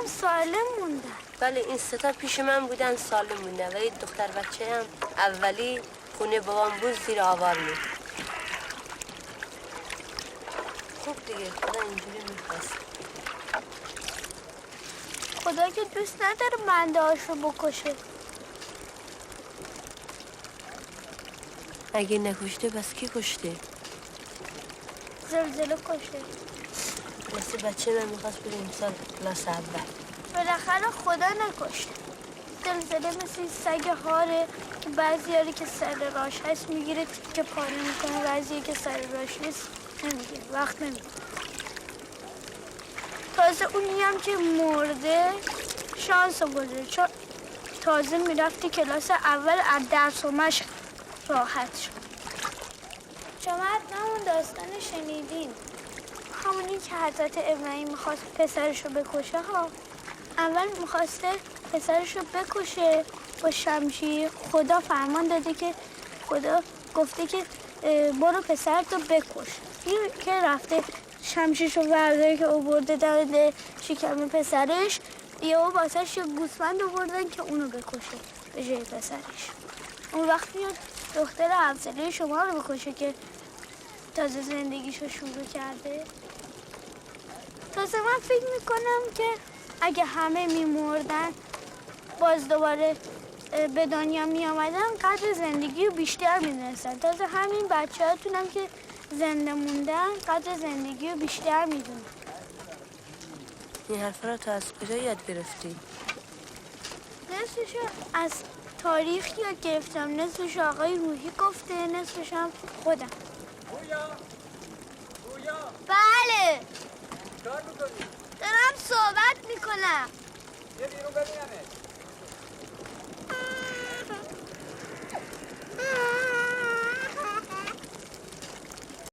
هم سالم موندن. بله این سه تا پیش من بودن سالم موندن، ولی دختر بچه هم اولی خونه بابام بود زیر آوار بود. خوب دیگه خدا اینجوری میخواست. خدا که دوست نداره بنده هاشو بکشه. اگه نکشته بس کی کشته؟ زلزله کشه. مثل بچه من میخواست بره امسال کلاس اول. بالاخره خدا نکشه. زلزله مثل سگ هاره که بعضیاری که سر راش هست میگیره که پاره میکنه، بعضی که سر راش نیست نمیگیره، وقت نمیگیره. تازه اونی هم که مرده شانس آورده، چون تازه میرفتی کلاس اول از درس و مشق راحت شد. شما حتما اون داستان شنیدین، همونی که حضرت ابراهیم میخواست پسرشو بکشه ها. اول میخواسته پسرشو بکشه با شمشیر. خدا فرمان داده که خدا گفته که برو پسرتو بکش. این که رفته شمشیرشو ورده که آورده در شکم پسرش، یهو واسش یه گوسفند آوردن که اونو بکشه به جای پسرش. اون وقت میاد دختر همسایه شما رو بکشه که تازه زندگیشو شروع کرده. تازه من فکر میکنم که اگه همه میمردن باز دوباره به دنیا میامدن قدر زندگی رو بیشتر میدونستن. تازه همین بچه هاتونم که زنده موندن قدر زندگی رو بیشتر میدونن. این حرفا رو تو از کجا یاد گرفتی؟ نصفشو از تاریخ یاد گرفتم، نصفش آقای روحی گفته، نصفش هم خودم. بله کار میکنی؟ دارم صحبت میکنم.